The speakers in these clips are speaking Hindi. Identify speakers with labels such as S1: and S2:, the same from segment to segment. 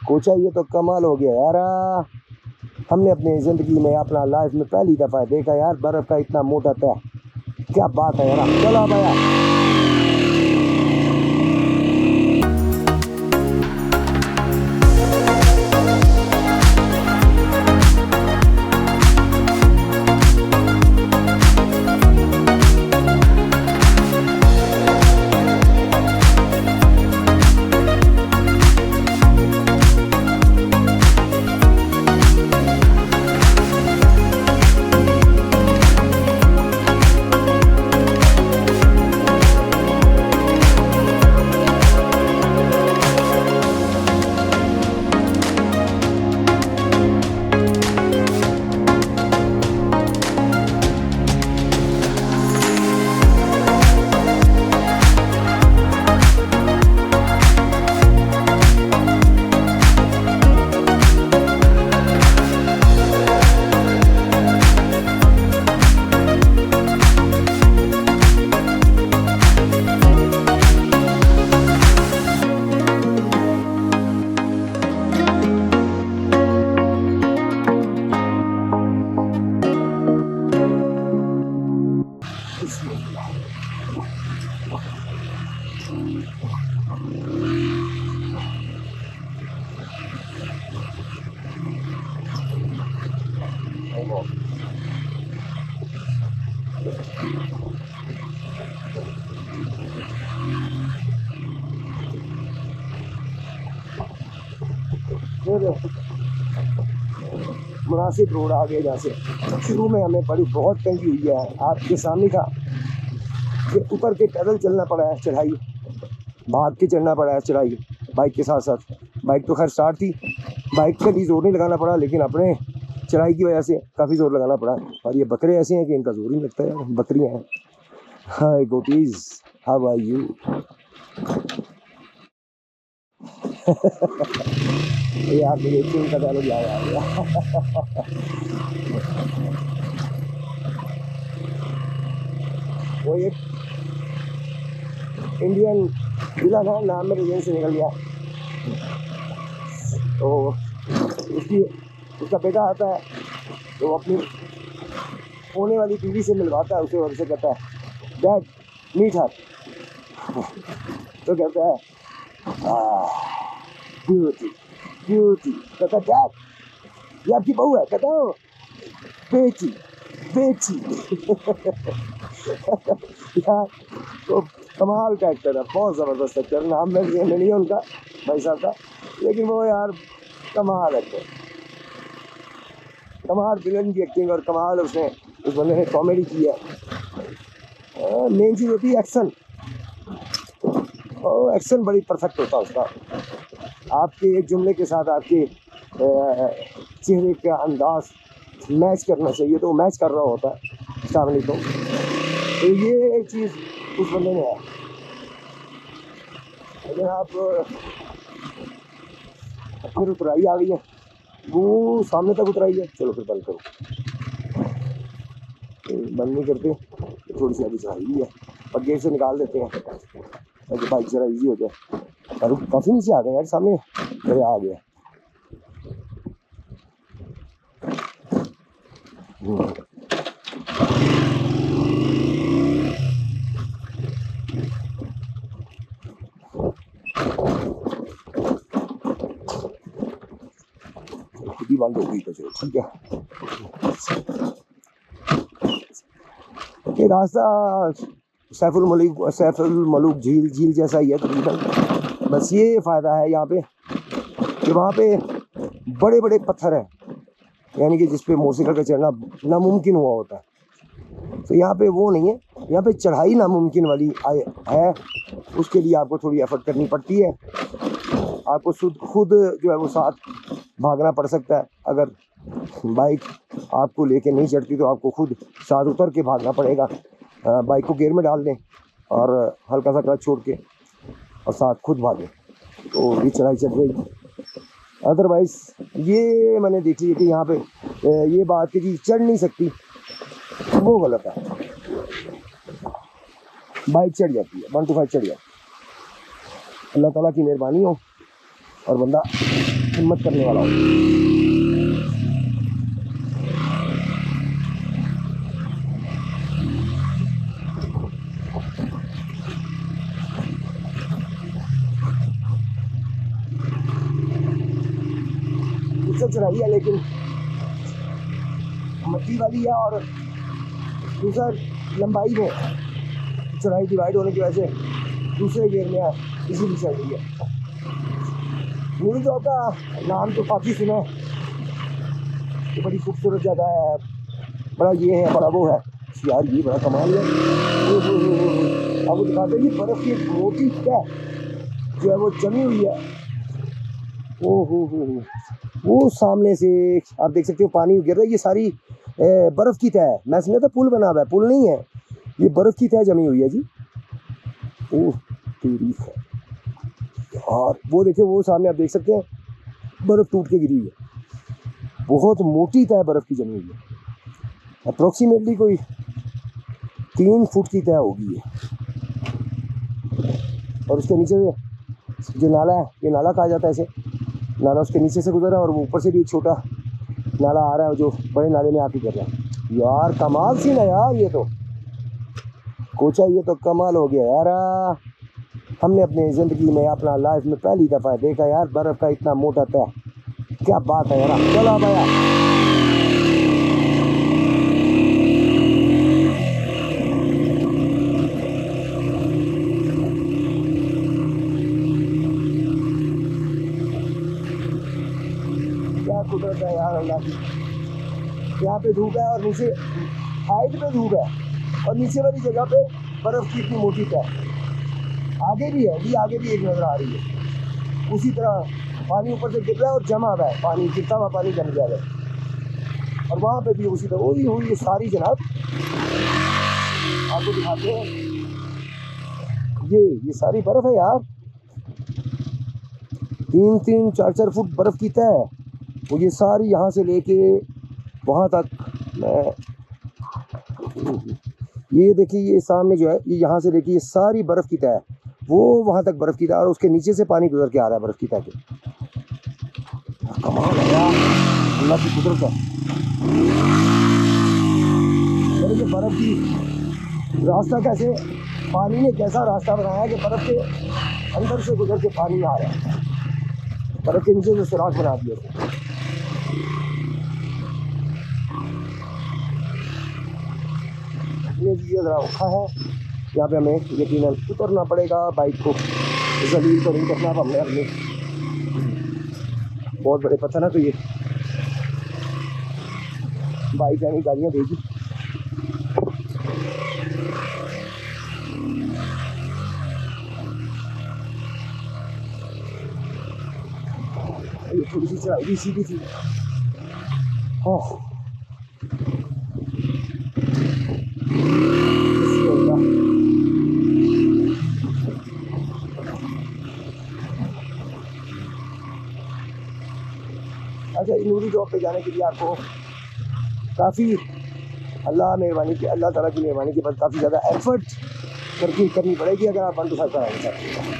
S1: कोचा ये तो कमाल हो गया यार। हमने अपनी ज़िंदगी में अपना लाइफ में पहली दफ़ा देखा यार बर्फ़ का इतना मोटा तह। क्या बात है यार। चलो भैया। मुनासिब रोड आ गया। जहाँ से शुरू में हमें बड़ी बहुत तंगी हुई है। आपके सामने था कि ऊपर के पैदल चलना पड़ा है, चढ़ाई भाग के चढ़ना पड़ा है, चढ़ाई बाइक के साथ साथ। बाइक तो खैर स्टार्ट थी, बाइक पे भी जोर नहीं लगाना पड़ा, लेकिन अपने चढ़ाई की वजह से काफ़ी जोर लगाना पड़ा। और ये बकरे ऐसे हैं कि इनका जोर ही लगता है, बकरियाँ हैं। हाय गोपीज, हाउ आर यू। यार मुझे चीन का डायलॉग याद आ गया। वो एक इंडियन विलन है, नाम मेरे जेन से निकल गया। तो उसका बेटा आता है तो अपनी होने वाली बीवी से मिलवाता है उसे, और उसे कहता है डैड मीट हर। तो कहता है ब्यूटी ब्यूटी। कहता है डैड ये आपकी बहू है। कहता हूँ बेटी बेटी। यार तो कमाल का एक्टर है, बहुत ज़बरदस्त एक्टर। नाम में नहीं है उनका भाई साहब का, लेकिन वो यार कमाल एक्टर, कमाल विलन की एक्टिंग, और कमाल उसने उस बंदे ने कॉमेडी की है। मेन चीज़ होती है एक्शन, और एक्शन बड़ी परफेक्ट होता है उसका। आपके एक जुमले के साथ आपके चेहरे का अंदाज मैच करना चाहिए, तो वो मैच कर रहा होता है सामने। तो ये एक चीज़ उस बंदे में है। अगर आप फिर उतराई आ गई है, वो सामने तक उतराई है। चलो फिर बंद करो, बंद नहीं करते, थोड़ी सी अभी चढ़ाई भी है, और गेट से निकाल देते हैं ताकि बाइक जरा इजी हो जाए। और काफ़ी नीचे आ गए यार, सामने अरे आ गया। खुद ही बंद हो गई तो चलो ठीक है। ये रास्ता सैफुल मलूक झील जैसा ही है तकरीबन। बस ये फ़ायदा है यहाँ पे कि वहाँ पे बड़े बड़े पत्थर हैं, यानी कि जिस पे मोटरसाइकिल का चढ़ना नामुमकिन हुआ होता है। तो यहाँ पे वो नहीं है, यहाँ पे चढ़ाई नामुमकिन वाली है। उसके लिए आपको थोड़ी एफर्ट करनी पड़ती है, आपको खुद जो है वो साथ भागना पड़ सकता है। अगर बाइक आपको लेके नहीं चढ़ती तो आपको खुद साथ उतर के भागना पड़ेगा। बाइक को गियर में डाल दें और हल्का सा क्लच छोड़ के और साथ खुद भागें, तो ये चढ़ाई चढ़ गई। अदरवाइज़ ये मैंने देखी है कि यहाँ पे ये बात कि जी चढ़ नहीं सकती, वो गलत है। बाइक चढ़ जाती है, 1 to 5 चढ़ जाती है। अल्लाह ताला की मेहरबानी हो और बंदा हिम्मत करने वाला हो। इससे चढ़ाई है लेकिन मट्टी वाली है, और दूसरा लंबाई में चढ़ाई डिवाइड होने की वजह से दूसरे गेयर में है, इसीलिए चल रही है। नूरी चौक का नाम तो काफ़ी सुना है, ये बड़ी खूबसूरत जगह है, बड़ा ये है, बड़ा वो है यार, ये बड़ा कमाल है। अब दिखाते हैं कि बर्फ़ की एक मोटी तह जो है वो जमी हुई है। हो वो सामने से आप देख सकते हो पानी गिर रहा है, ये सारी बर्फ़ की तह है। मैं समझा था पुल बना हुआ है, पुल नहीं है, ये बर्फ़ की तह जमी हुई है जी। ओह तेरी है यार, वो देखिए वो सामने आप देख सकते हैं बर्फ़ टूट के गिरी हुई है, बहुत मोटी तह बर्फ़ की जमी हुई है, अप्रोक्सीमेटली कोई 3 फुट की तह होगी ये। और उसके नीचे जो नाला है, ये नाला कहा जाता है इसे, नाला उसके नीचे से गुजर रहा है, और वो ऊपर से भी एक छोटा नाला आ रहा है जो बड़े नाले में आके कर रहा है। यार कमाल सीन है यार, ये तो कोचा, ये तो कमाल हो गया यार। हमने अपनी ज़िंदगी में, अपना लाइफ में पहली दफ़ा देखा यार बर्फ़ का इतना मोटा तह, क्या बात है यार। चलो भैया, क्या कुदरत है यार अल्लाह की। यहाँ पे धूप है और नीचे हाइट पे धूप है, और नीचे वाली जगह पे बर्फ़ की इतनी मोटी तह। आगे भी है, ये आगे भी एक नज़र आ रही है, उसी तरह पानी ऊपर से गिर रहा है और जमा हुआ है, पानी गिरता हुआ पानी जम जा रहा है, और वहाँ पे भी उसी तरह वही हुई ये सारी जनाब। आपको दिखाते हैं, ये सारी बर्फ़ है यार, 3-3, 4-4 फुट बर्फ़ की तह है, वो ये सारी यहाँ से लेके वहाँ तक। मैं ये देखिए, ये सामने जो है, ये यहाँ से लेके ये सारी बर्फ़ की तह है, वो वहाँ तक बर्फ़ की तह, और उसके नीचे से पानी गुजर के आ रहा है बर्फ़ की तह के। कमाल है यार, अल्लाह की कुदरत है। मेरे को बर्फ़ की रास्ता कैसे, पानी ने कैसा रास्ता बनाया है कि बर्फ़ के अंदर से गुजर के पानी आ रहा है, बर्फ़ के नीचे से सुराख बना दिया। ये ज़रा औखा है, यहाँ पे हमें यकीनन उतरना पड़ेगा, बाइक को जलील तो नहीं करना। अब हमने अपने बहुत बड़े पत्थर है, तो ये बाइक यानी गाड़ियाँ देगी। ये थोड़ी सी चढ़ाई भी सीधी थी। हाँ अच्छा, नूरी चौक पे जाने के लिए आपको काफ़ी अल्लाह ताला की मेहरबानी के बाद काफ़ी ज़्यादा एफर्ट करनी पड़ेगी अगर आप 1 to 5 पर आना चाहते हैं।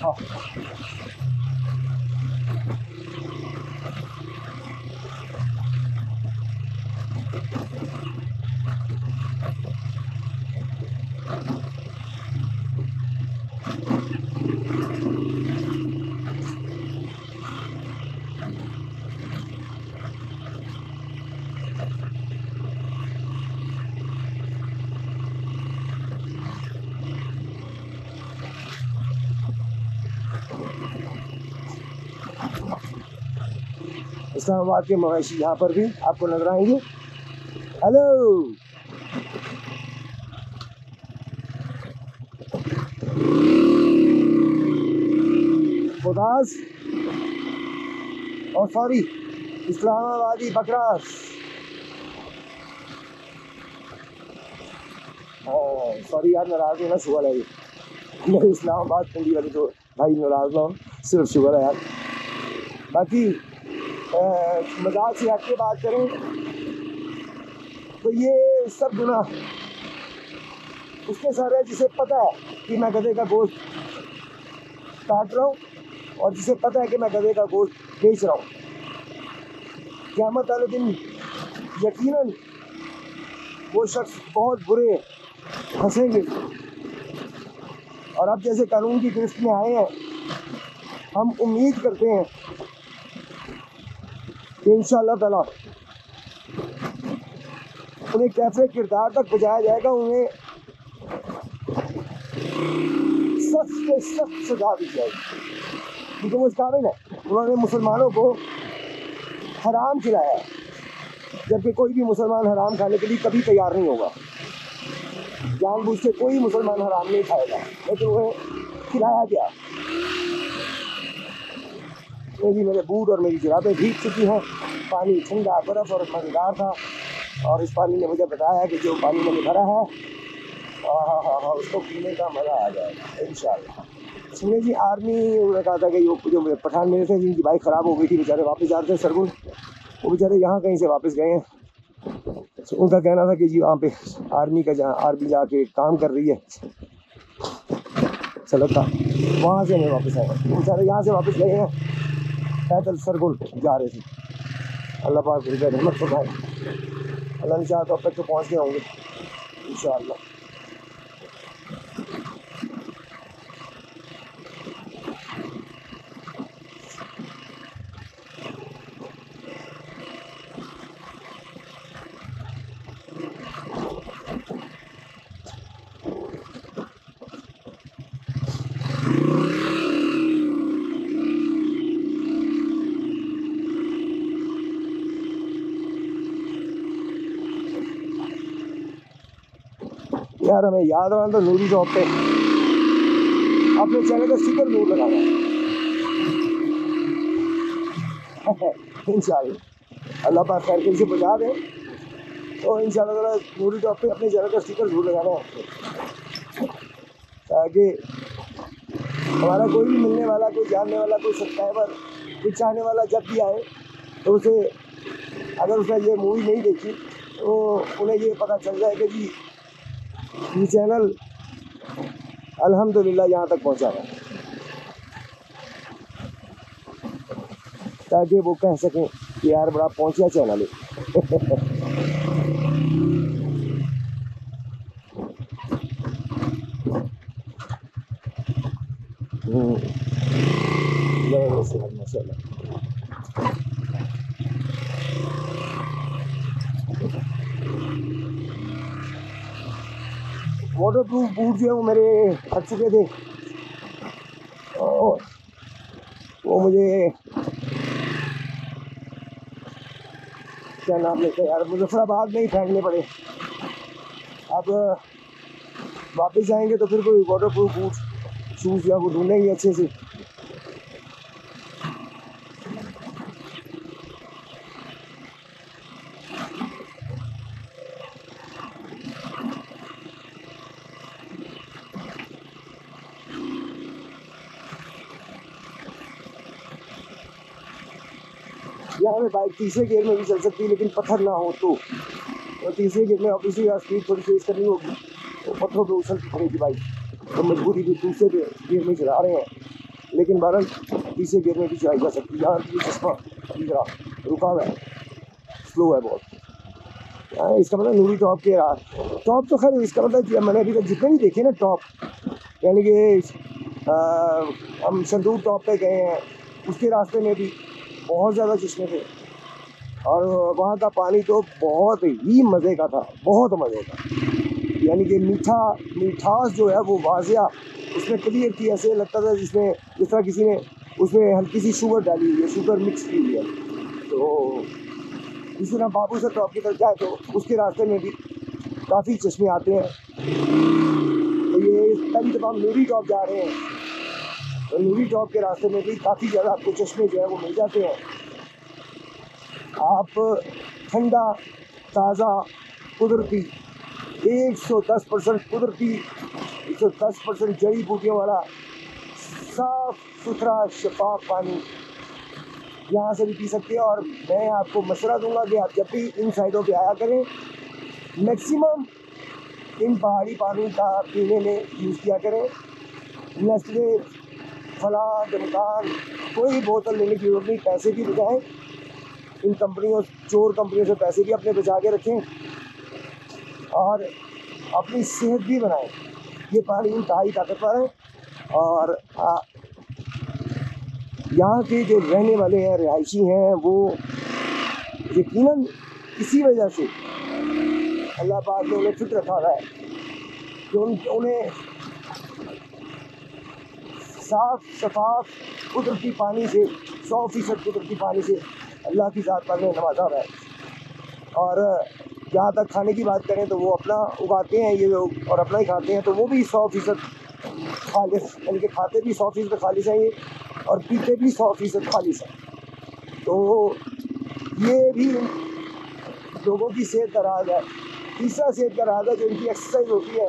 S1: हाँ इस्लामाबाद के मवेशी यहाँ पर भी आपको नजर आएंगे। हेलो, खुदास और सॉरी इस्लामाबादी बकरास। सॉरी यार, नाराज होना शुगर है, ये इस्लामाबाद पिंडी वाली तो भाई नाराज ना हो, सिर्फ शुगर है यार। बाकी मजाक से हट के बात करें तो ये सब गुनाह उसके सर है जिसे पता है कि मैं गधे का गोश्त काट रहा हूँ और जिसे पता है कि मैं गधे का गोश्त बेच रहा हूँ। क़यामत वाले दिन यकीनन वो शख्स बहुत बुरे फंसेंगे। और अब जैसे कानून की गिरफ्त में आए हैं, हम उम्मीद करते हैं कि इंशाअल्लाह ताला उन्हें कैसे किरदार तक पहुँचाया जाएगा, उन्हें सख्त से सख्त सजा दी जाएगी, क्योंकि वो इस काबिल है। उन्होंने मुसलमानों को हराम खिलाया है, जबकि कोई भी मुसलमान हराम खाने के लिए कभी तैयार नहीं होगा। जानबूझ के कोई मुसलमान हराम नहीं खाएगा, लेकिन उन्हें खिलाया गया। मेरे बूट और मेरी जुराबें भीग चुकी हैं। पानी ठंडा बर्फ़ और मज़ेदार था, और इस पानी ने मुझे बताया कि जो पानी मैंने भरा है हाँ उसको पीने का मज़ा आ जाएगा इंशाअल्लाह। सुनिए जी, आर्मी उन्होंने कहा था कि जो पठान मेरे थे जिनकी बाइक ख़राब हो गई थी, बेचारे वापस जा रहे थे सरगुन, वो बेचारे यहाँ कहीं से वापस गए हैं। तो उनका कहना था कि जी वहाँ पे आर्मी जाके काम कर रही है सड़क का, वहाँ से हमें वापस आए। बेचारे यहाँ से वापस गए हैं, पैदल सरगुन जा रहे थे। अल्लाह पाक उनके रहमत फरमाए। अल्लाह ने चाहा तो अब तक तो पहुँच गए होंगे इंशाअल्लाह। यार हमें याद रहा तो नूरी टॉप पे अपने चैनल का स्टिकर जरूर लगाना है इंशाअल्लाह। अल्लाह पाक खैर से पहुँचा दें तो इंशाअल्लाह नूरी टॉप पे अपने चैनल का स्टिकर जरूर लगाना है, ताकि हमारा कोई भी मिलने वाला, कोई जानने वाला, कोई सब्सक्राइबर, कोई चाहने वाला जब भी आए तो उसे, अगर उसने ये मूवी नहीं देखी तो उन्हें ये पता चल जाए कि जी ये चैनल अल्हम्दुलिल्लाह यहाँ तक पहुँचा है, ताकि वो कह सकें कि यार बड़ा पहुँचा चैनल है। माशाल्लाह। वाटर प्रूफ बूट जो है वो मेरे फट चुके थे, और वो मुझे क्या नाम लेते हैं यार, मुजफ्फराबाद में ही फेंकने पड़े। अब वापस जाएंगे तो फिर कोई वाटर प्रूफ बूट शूज़ या वो ढूंढेंगे अच्छे से। या हमें बाइक तीसरे गियर में भी चल सकती है, लेकिन पत्थर ना हो तो तीसरे गियर में ऑब्वियसली स्पीड थोड़ी तेज करनी होगी, तो पत्थरों पर उछल पड़ेगी बाइक, तो मजबूरी भी दूसरे गियर में चला रहे हैं, लेकिन बहरहाल तीसरे गियर में भी चलाई जा सकती है। यहाँ की चश्मा जरा रुका हुआ है, स्लो है बहुत। इसका मतलब नूरी टॉप के टॉप तो खैर इसका मतलब मैंने अभी तक जितने भी देखे ना टॉप, यानी कि हम संदूर टॉप पे गए हैं, उसके रास्ते में भी बहुत ज़्यादा चश्मे थे, और वहाँ का पानी तो बहुत ही मज़े का था, बहुत मज़े का, यानी कि मिठास जो है वो वाजिया उसमें क्लियर थी, ऐसे लगता था जिसमें जिस तरह किसी ने उसमें हल्की सी शुगर डाली हुई है, शुगर मिक्स की हुई है। तो इसी तरह बाबू से टॉप की तरफ जाए तो उसके रास्ते में भी काफ़ी चश्मे आते हैं। तो ये पहली दफ़ा हम नूरी टॉप जा रहे हैं, तो नूरी टॉप के रास्ते में भी काफ़ी ज़्यादा आपको चश्मे जो है वो मिल जाते हैं। आप ठंडा ताज़ा कुदरती 110% कुदरती 110% जड़ी बूटियों वाला साफ़ सुथरा शफाफ पानी यहाँ से भी पी सकते हैं। और मैं आपको मशवरा दूंगा कि आप जब भी इन साइडों पे आया करें, मैक्सिमम इन पहाड़ी पानी का पीने में यूज़ किया करें। नेस्ले, फला, दमकान, कोई बोतल लेने की जरूरत नहीं। पैसे भी बचाएं, इन कंपनियों, चोर कंपनियों से पैसे भी अपने बचा के रखें और अपनी सेहत भी बनाएं। ये पानी इंतहाई ताकतवर है। और यहाँ के जो रहने वाले हैं, रिहायशी हैं, वो यकीनन इसी वजह से अल्लाह पाक ने उन्हें फिट रखा हुआ है कि उन्हें साफ शफाफ कुदरती पानी से, 100% कुदरती पानी से अल्लाह की ज़ात पर नवाजा हुआ है। और जहाँ तक खाने की बात करें तो वो अपना उगाते हैं ये लोग और अपना ही खाते हैं, तो वो भी 100% खालिस, यानी कि खाते भी 100% खालिस है ये और पीते भी 100% खालिस है। तो ये भी लोगों की सेहत का राज है। तीसरा सेहत का राज है जो इनकी एक्सरसाइज होती है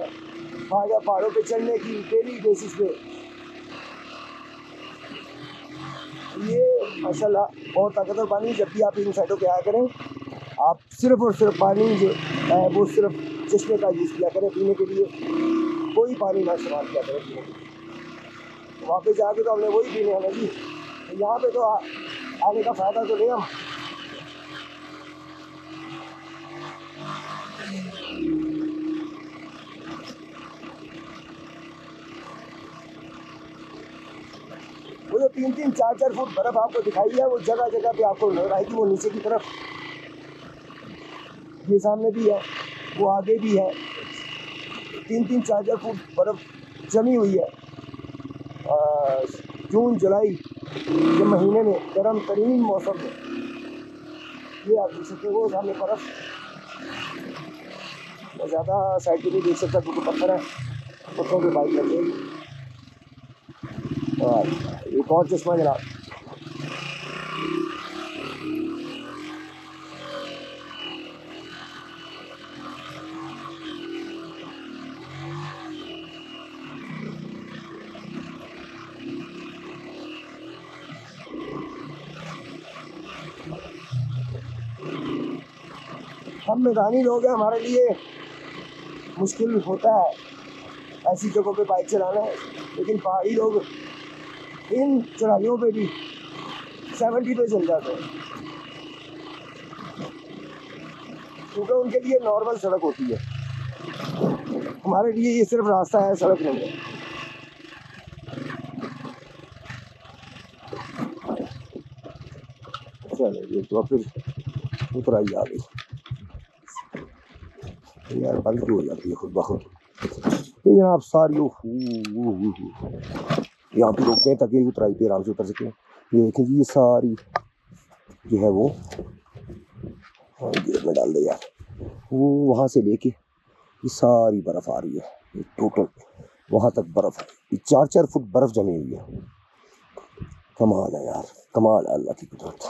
S1: पहाड़ों पे चढ़ने की डेली बेसिस पे, ये माशाल्लाह बहुत ताकतवर पानी। जब भी आप इन साइडों पे आया करें, आप सिर्फ और सिर्फ पानी जो है वो सिर्फ चश्मे का यूज़ किया करें पीने के लिए, कोई पानी ना इस्तेमाल किया करें पीने के लिए। वहाँ पे जाके तो हमने वही पीने हैं ना जी, तो यहाँ पे तो आने का फ़ायदा तो नहीं हम। वो जो 3-3, 4-4 फुट बर्फ़ आपको दिखाई है, वो जगह जगह पे आपको नजर आएगी। वो नीचे की तरफ, ये सामने भी है, वो आगे भी है। 3-3, 4-4 फुट बर्फ़ जमी हुई है। जून जुलाई के महीने में, गर्म तरीन मौसम में, ये आप देख सकते हो। वो सामने बर्फ़, मैं ज़्यादा साइड पे नहीं देख सकता क्योंकि पत्थर है, पत्थरों पे बाइक लग जाएगी। और एक और चश्मा जनाब, हम मैदानी लोग हैं, हमारे लिए मुश्किल होता है ऐसी जगहों पे बाइक चलाना, लेकिन पहाड़ी लोग इन चढ़ाइयों पे भी 70 पे चल जाते हैं क्योंकि उनके लिए नॉर्मल सड़क होती है। हमारे लिए ये सिर्फ रास्ता है, सड़क नहीं है। चलो ये तो फिर उतराई आ गई यार, बंद क्यों हो जाती है खुद ब खुद। ये जनाब सारी यहाँ पे रोकते हैं ताकि उतराई पे आराम से उतर सके। ये देखें जी, ये सारी जो है वो गेट में डाल दे यार, वो वहाँ से लेके ये सारी बर्फ़ आ रही है, ये टोटल वहाँ तक बर्फ़ है। ये 4-4 फुट बर्फ़ जमी हुई है। कमाल है यार, कमाल है अल्लाह की कुदरत।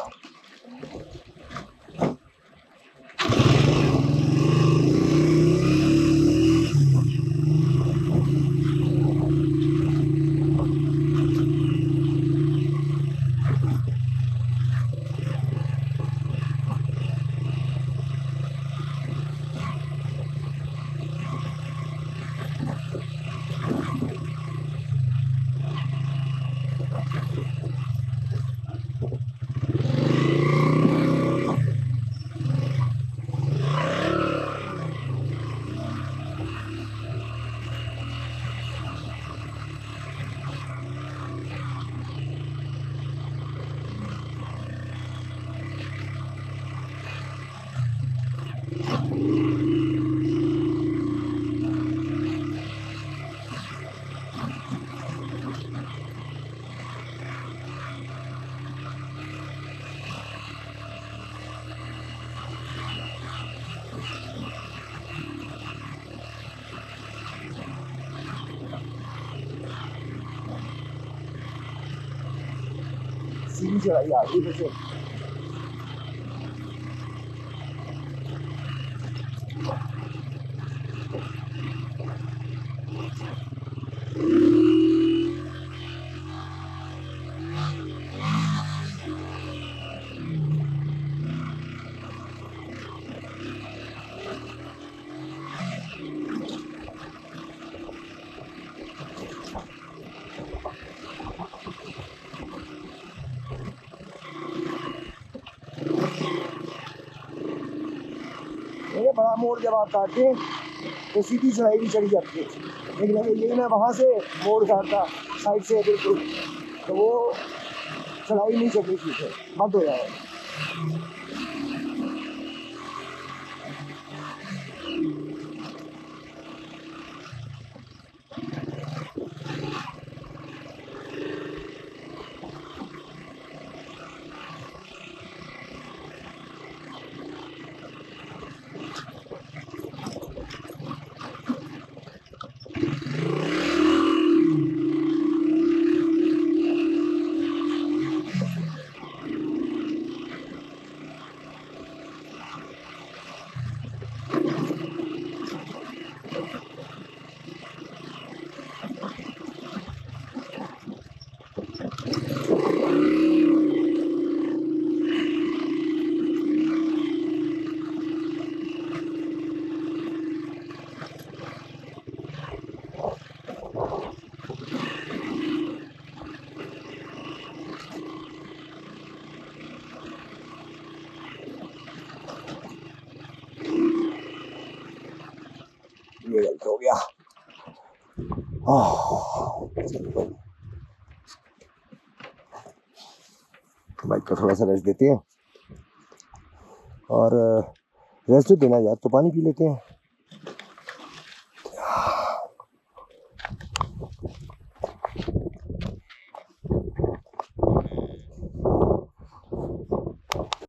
S1: सीधी चढ़ाई आ गई फिर से। बड़ा मोड़ जब आप काटते हैं तो सीधी चढ़ाई भी चढ़ी जाती है, लेकिन अगर यही मैं वहाँ से मोड़ काटता साइड से बिल्कुल तो वो चढ़ाई नहीं चढ़नी चाहिए, बंद हो जाए। ये गलत हो गया। बाइक को थोड़ा सा रेस्ट देते हैं, और रेस्ट देना यार तो पानी पी लेते हैं।